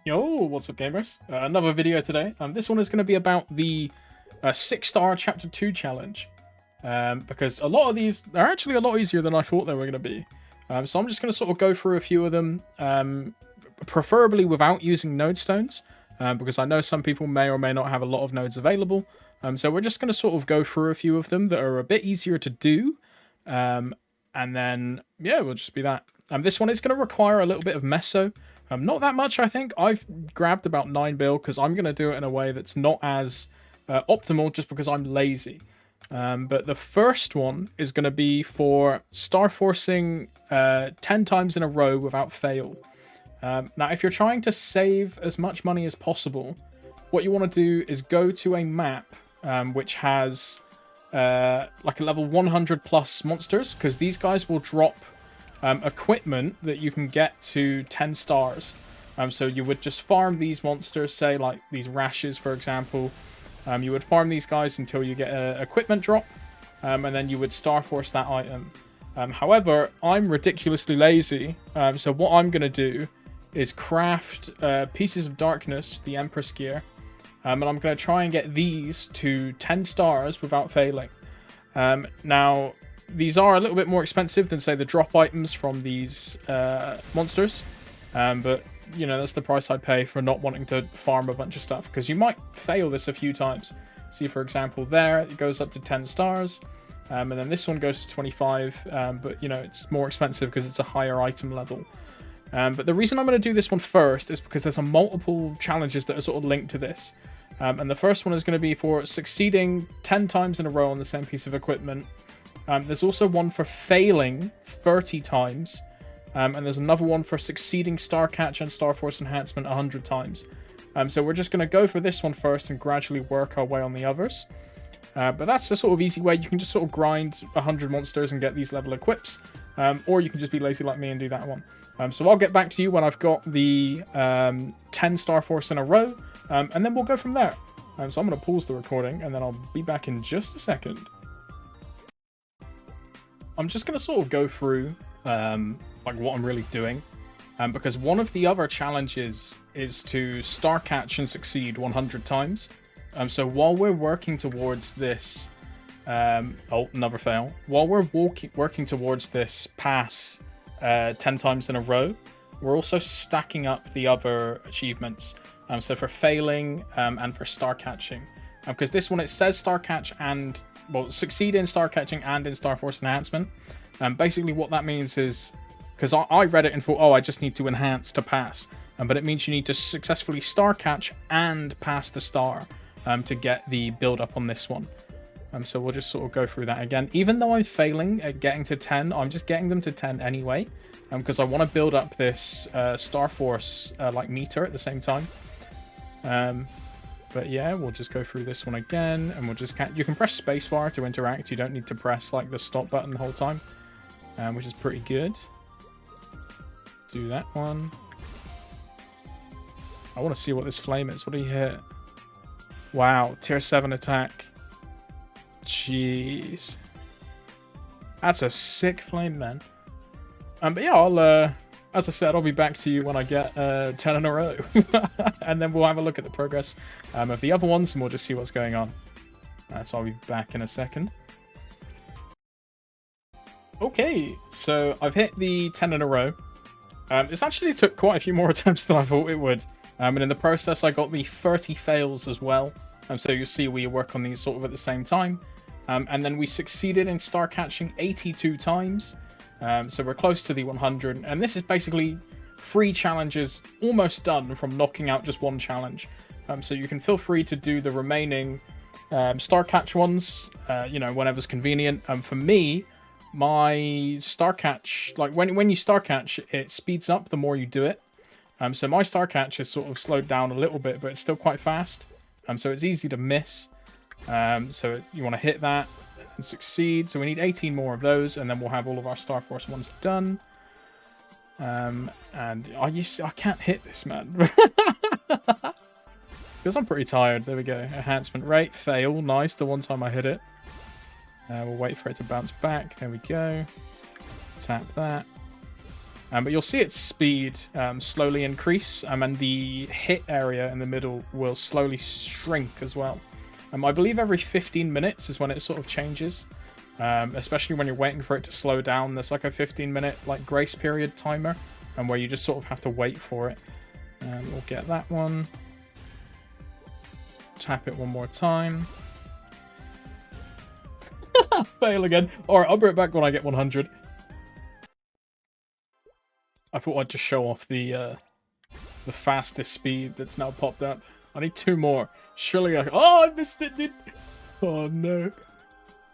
Yo, what's up, gamers? Another video today. This one is going to be about the 6-star Chapter 2 challenge. Because a lot of these are actually a lot easier than I thought they were going to be. So I'm just going to sort of go through a few of them, preferably without using node stones, because I know some people may or may not have a lot of nodes available. So we're just going to sort of go through a few of them that are a bit easier to do. And then, yeah, we'll just be that. This one is going to require a little bit of meso. Not that much, I think. I've grabbed about 9 bill because I'm going to do it in a way that's not as optimal just because I'm lazy. But the first one is going to be for starforcing 10 times in a row without fail. Now, if you're trying to save as much money as possible, what you want to do is go to a map which has like a level 100 plus monsters, because these guys will drop equipment that you can get to 10 stars. So you would just farm these monsters, say like these rashes, for example. You would farm these guys until you get an equipment drop, and then you would star force that item. However, I'm ridiculously lazy, so what I'm going to do is craft pieces of darkness, the Empress gear, and I'm going to try and get these to 10 stars without failing. Now, these are a little bit more expensive than, say, the drop items from these monsters. But, you know, that's the price I pay for not wanting to farm a bunch of stuff. Because you might fail this a few times. See, for example, there, it goes up to 10 stars. And then this one goes to 25. But, you know, it's more expensive because it's a higher item level. But the reason I'm going to do this one first is because there's multiple challenges that are sort of linked to this. And the first one is going to be for succeeding 10 times in a row on the same piece of equipment. There's also one for failing 30 times. And there's another one for succeeding Star Catch and Star Force Enhancement 100 times. So we're just going to go for this one first and gradually work our way on the others. But that's a sort of easy way. You can just sort of grind 100 monsters and get these level equips. Or you can just be lazy like me and do that one. So I'll get back to you when I've got the 10 Star Force in a row. And then we'll go from there. So I'm going to pause the recording and then I'll be back in just a second. I'm just going to sort of go through like what I'm really doing, because one of the other challenges is to star catch and succeed 100 times. So while we're working towards this, oh, another fail. While we're working towards this pass 10 times in a row, we're also stacking up the other achievements. So for failing and for star catching, because this one it says star catch and, well, succeed in star catching and in Star Force Enhancement. Basically what that means is, because I read it and thought, oh, I just need to enhance to pass. But it means you need to successfully star catch and pass the star to get the build up on this one. So we'll just sort of go through that again. Even though I'm failing at getting to 10, I'm just getting them to 10 anyway. Because I want to build up this Star Force like meter at the same time. But yeah, we'll just go through this one again, and we'll just you can press spacebar to interact. You don't need to press like the stop button the whole time, which is pretty good. Do that one. I want to see what this flame is. What do you hit? Wow, tier 7 attack. Jeez, that's a sick flame, man. But yeah, I'll as I said, I'll be back to you when I get 10 in a row. And then we'll have a look at the progress of the other ones, and we'll just see what's going on. So I'll be back in a second. Okay, so I've hit the 10 in a row. This actually took quite a few more attempts than I thought it would. And in the process, I got the 30 fails as well. So you'll see we work on these sort of at the same time. And then we succeeded in star catching 82 times. So we're close to the 100, and this is basically 3 challenges almost done from knocking out just one challenge. So you can feel free to do the remaining star catch ones, you know, whenever's convenient. For me, my star catch, like when you star catch, it speeds up the more you do it. So my star catch is sort of slowed down a little bit, but it's still quite fast. So it's easy to miss. So you want to hit that and succeed. So we need 18 more of those, and then we'll have all of our Star Force ones done. And I can't hit this, man. Because I'm pretty tired. There we go. Enhancement rate, fail. Nice, the one time I hit it. We'll wait for it to bounce back. There we go. Tap that. But you'll see its speed slowly increase, and the hit area in the middle will slowly shrink as well. I believe every 15 minutes is when it sort of changes, especially when you're waiting for it to slow down. There's like a 15-minute like grace period timer, and where you just sort of have to wait for it. We'll get that one. Tap it one more time. Fail again. Alright, I'll bring it back when I get 100. I thought I'd just show off the fastest speed that's now popped up. I need 2 more. Surely I... Oh, I missed it, dude. Oh, no.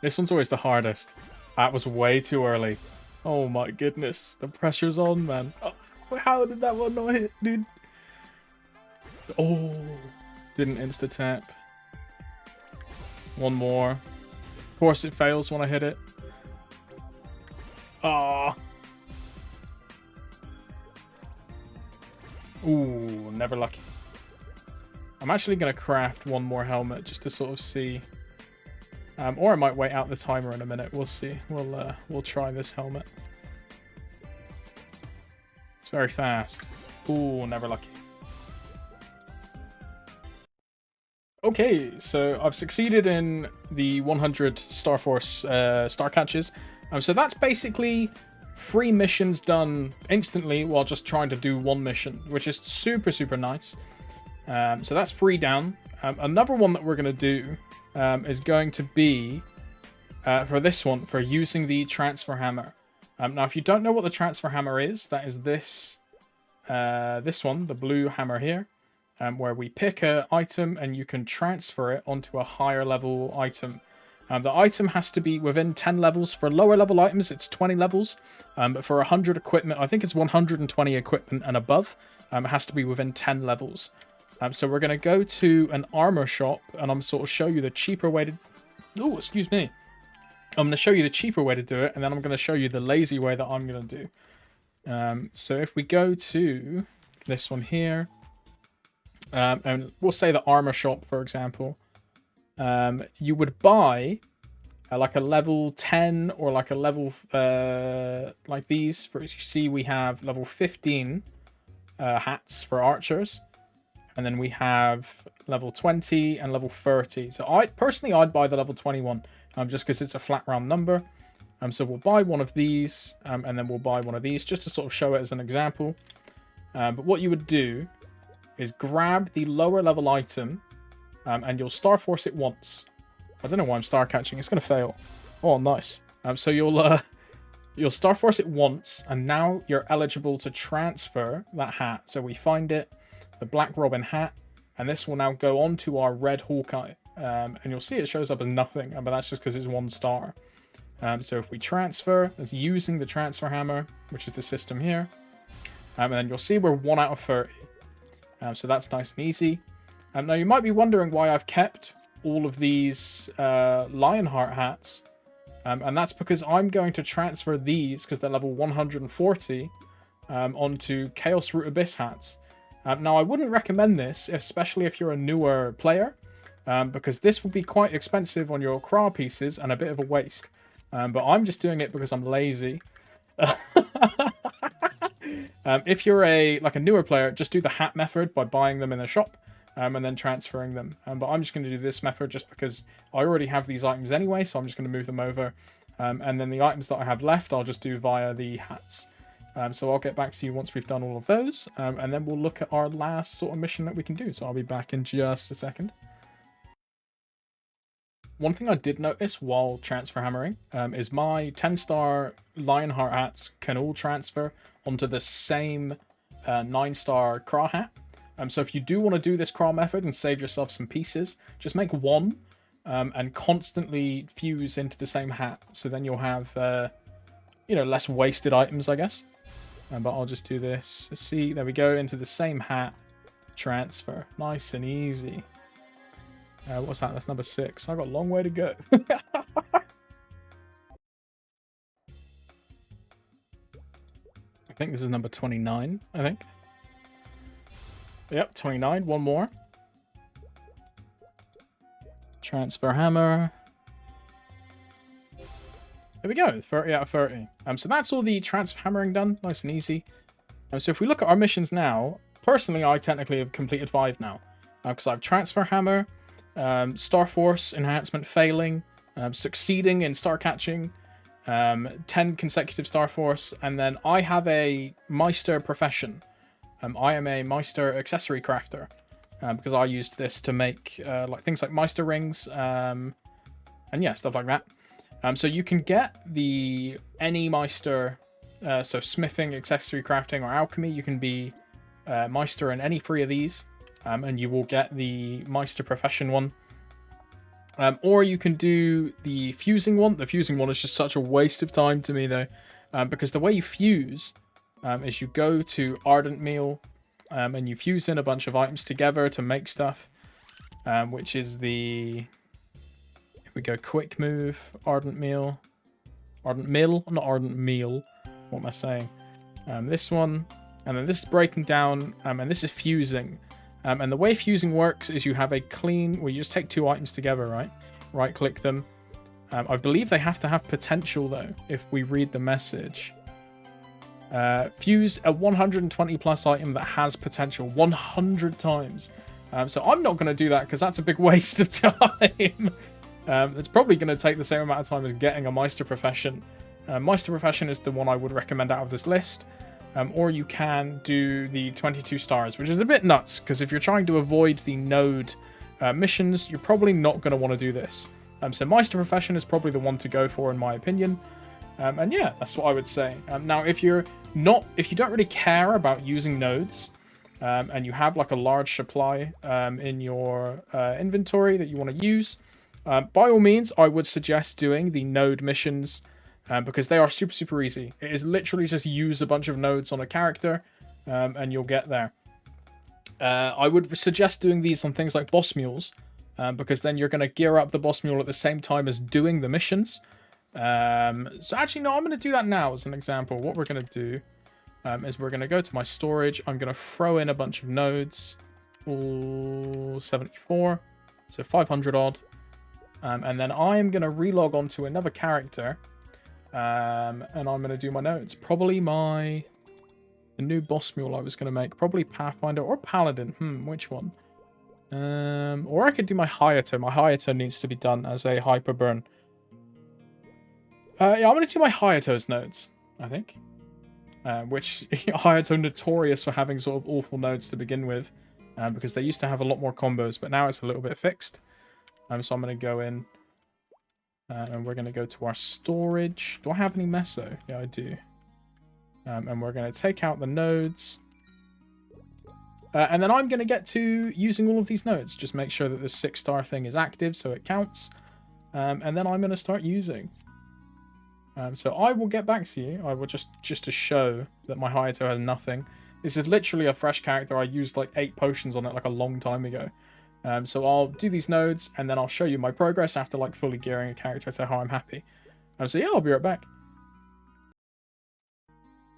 This one's always the hardest. That was way too early. Oh, my goodness. The pressure's on, man. Oh, how did that one not hit, dude? Oh, didn't insta-tap. One more. Of course it fails when I hit it. Ah. Ooh, never lucky. I'm actually going to craft one more helmet just to sort of see. Or I might wait out the timer in a minute. We'll see. We'll try this helmet. It's very fast. Ooh, never lucky. Okay, so I've succeeded in the 100 starforce star catches. So that's basically 3 missions done instantly while just trying to do 1 mission, which is super, super nice. So that's 3 down. Another one that we're going to do is going to be, for this one, for using the transfer hammer. Now, if you don't know what the transfer hammer is, that is this one, the blue hammer here, where we pick an item and you can transfer it onto a higher level item. The item has to be within 10 levels. For lower level items, it's 20 levels. But for 100 equipment, I think it's 120 equipment and above, it has to be within 10 levels. So we're going to go to an armor shop, and I'm sort of show you the cheaper way to... Oh, excuse me. I'm going to show you the cheaper way to do it, and then I'm going to show you the lazy way that I'm going to do. So if we go to this one here, and we'll say the armor shop, for example, you would buy like a level 10 or like a level like these. For as you see, we have level 15 hats for archers, and then we have level 20 and level 30. So I'd buy the level 21 just because it's a flat round number. So we'll buy one of these, and then we'll buy one of these just to sort of show it as an example. But what you would do is grab the lower level item, and you'll starforce it once. I don't know why I'm star catching. It's going to fail. Oh, nice. So you'll starforce it once, and now you're eligible to transfer that hat. So we find it, the Black Robin hat, and this will now go on to our Red Hawkeye. And you'll see it shows up as nothing, but that's just because it's 1 star. So if we transfer, it's using the transfer hammer, which is the system here. And then you'll see we're 1 out of 30. So that's nice and easy. Now you might be wondering why I've kept all of these Lionheart hats. And that's because I'm going to transfer these, because they're level 140, onto Chaos Root Abyss hats. Now I wouldn't recommend this, especially if you're a newer player, because this will be quite expensive on your craw pieces and a bit of a waste. But I'm just doing it because I'm lazy. If you're a newer player, just do the hat method by buying them in the shop and then transferring them. But I'm just going to do this method just because I already have these items anyway, so I'm just going to move them over. And then the items that I have left, I'll just do via the hats. So I'll get back to you once we've done all of those, and then we'll look at our last sort of mission that we can do. So I'll be back in just a second. One thing I did notice while transfer hammering is my 10-star Lionheart hats can all transfer onto the same 9-star craw hat. So if you do want to do this craw method and save yourself some pieces, just make 1 and constantly fuse into the same hat. So then you'll have, less wasted items, I guess. But I'll just do this. See, there we go, into the same hat. Transfer. Nice and easy. What's that? That's number 6. I've got a long way to go. I think this is number 29, I think. Yep, 29. 1 more. Transfer hammer. There we go, 30 out of 30. So that's all the transfer hammering done, nice and easy. So if we look at our missions now, personally, I technically have completed 5 now. Because I have transfer hammer, starforce enhancement failing, succeeding in star catching, 10 consecutive starforce, and then I have a Meister profession. I am a Meister accessory crafter, because I used this to make like things like Meister rings, and yeah, stuff like that. So you can get any Meister, so smithing, accessory crafting, or alchemy. You can be Meister in any 3 of these, and you will get the Meister profession one. Or you can do the fusing one. The fusing one is just such a waste of time to me, though, because the way you fuse is you go to Ardent Meal, and you fuse in a bunch of items together to make stuff, which is the... Here we go, Quick Move, Ardent Meal, Ardent Mill, not Ardent Meal. What am I saying? This one, and then this is breaking down, and this is fusing. And the way fusing works is you have a clean, well, you just take 2 items together, right? Right-click them. I believe they have to have potential, though, if we read the message. Fuse a 120 plus item that has potential 100 times. So I'm not going to do that because that's a big waste of time. It's probably going to take the same amount of time as getting a Meister Profession. Meister Profession is the one I would recommend out of this list. Or you can do the 22 stars, which is a bit nuts, because if you're trying to avoid the node missions, you're probably not going to want to do this. So Meister Profession is probably the one to go for, in my opinion. And yeah, that's what I would say. Now, if you don't really care about using nodes, and you have like a large supply in your inventory that you want to use, by all means, I would suggest doing the node missions. Because they are super, super easy. It is literally just use a bunch of nodes on a character, and you'll get there. I would suggest doing these on things like boss mules, because then you're going to gear up the boss mule at the same time as doing the missions. So actually, no, I'm going to do that now as an example. What we're going to do is we're going to go to my storage. I'm going to throw in a bunch of nodes. All 74. So 500 odd. And then I am going to relog onto another character. And I'm going to do my notes. Probably the new boss mule I was going to make. Probably Pathfinder or Paladin. Which one? Or I could do my Hayato. My Hayato needs to be done as a hyper burn. Yeah, I'm going to do my Hayato's nodes, I think. Which Hayato notorious for having sort of awful nodes to begin with. Because they used to have a lot more combos, but now it's a little bit fixed. So I'm going to go in. And we're going to go to our storage. Do I have any meso? Yeah, I do. And we're going to take out the nodes. And then I'm going to get to using all of these nodes. Just make sure that the 6-star thing is active so it counts. And then I'm going to start using. So I will get back to you. I will just to show that my Hayato has nothing. This is literally a fresh character. I used like 8 potions on it like a long time ago. So I'll do these nodes, and then I'll show you my progress after like fully gearing a character to how I'm happy. So yeah, I'll be right back.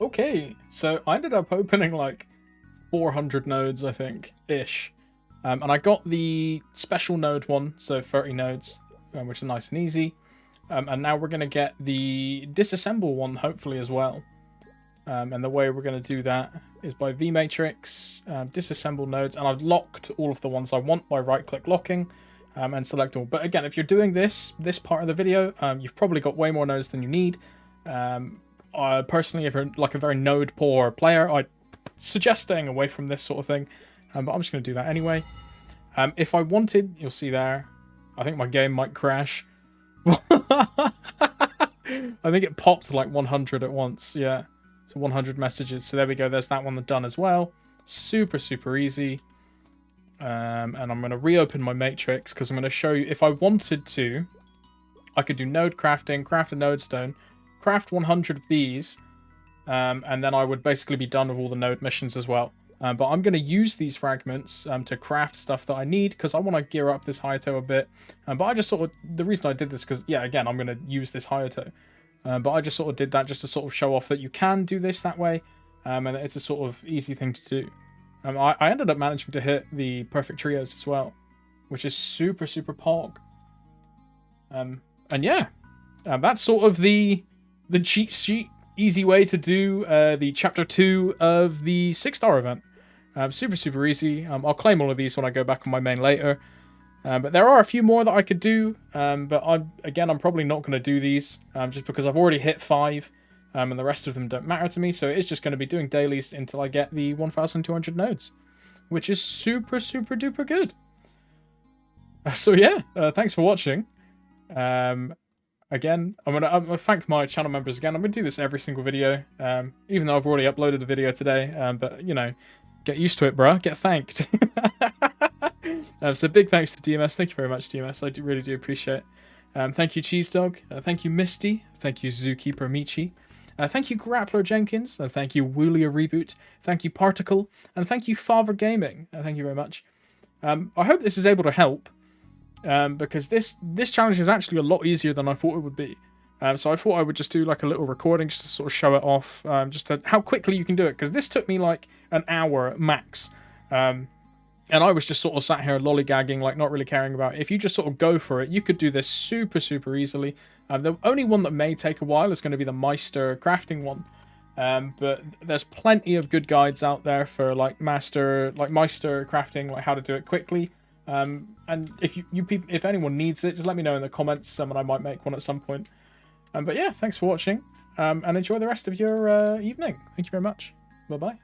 Okay, so I ended up opening like 400 nodes, I think, ish. And I got the special node one, so 30 nodes, which is nice and easy. And now we're going to get the disassemble one, hopefully, as well. And the way we're going to do that is by vMatrix, disassemble nodes, and I've locked all of the ones I want by right-click locking, and select all. But again, if you're doing this part of the video, you've probably got way more nodes than you need. Personally, if you're like a very node-poor player, I'd suggest staying away from this sort of thing, but I'm just going to do that anyway. If I wanted, you'll see there, I think my game might crash. I think it popped like 100 at once, yeah. So 100 messages. So there we go. There's that one done as well. Super, super easy. And I'm going to reopen my matrix because I'm going to show you, if I wanted to, I could do node crafting, craft a node stone, craft 100 of these, and then I would basically be done with all the node missions as well. But I'm going to use these fragments to craft stuff that I need because I want to gear up this Hayato a bit. But I just sort of, the reason I did this because, yeah, again, I'm going to use this Hayato. But I just sort of did that just to sort of show off that you can do this that way. And it's a sort of easy thing to do. I ended up managing to hit the perfect trios as well, which is super, super pog. And yeah, That's sort of the cheat sheet, easy way to do the chapter 2 of the 6-star event. Super easy. I'll claim all of these when I go back on my main later. But there are a few more that I could do, but I'm probably not going to do these, just because I've already hit 5, and the rest of them don't matter to me, so it's just going to be doing dailies until I get the 1,200 nodes, which is super duper good. So yeah, thanks for watching. Again, I'm gonna thank my channel members again. I'm gonna do this every single video, even though I've already uploaded a video today, but you know, get used to it, bruh. Get thanked. So big thanks to DMS. Thank you very much, DMS. I really do appreciate it. Thank you, Cheese Dog. Thank you, Misty. Thank you, Zookeeper Michi. Thank you, Grappler Jenkins. And thank you, Woolia Reboot. Thank you, Particle. And thank you, Father Gaming. Thank you very much. I hope this is able to help, because this challenge is actually a lot easier than I thought it would be. So I thought I would just do like a little recording just to sort of show it off, just to how quickly you can do it. Because this took me like an hour max. And I was just sort of sat here lollygagging, like not really caring about it. If you just sort of go for it, you could do this super easily. The only one that may take a while is going to be the Meister crafting one. But there's plenty of good guides out there for like Meister crafting, like how to do it quickly. And if anyone needs it, just let me know in the comments, and I might make one at some point. But yeah, thanks for watching, and enjoy the rest of your evening. Thank you very much. Bye bye.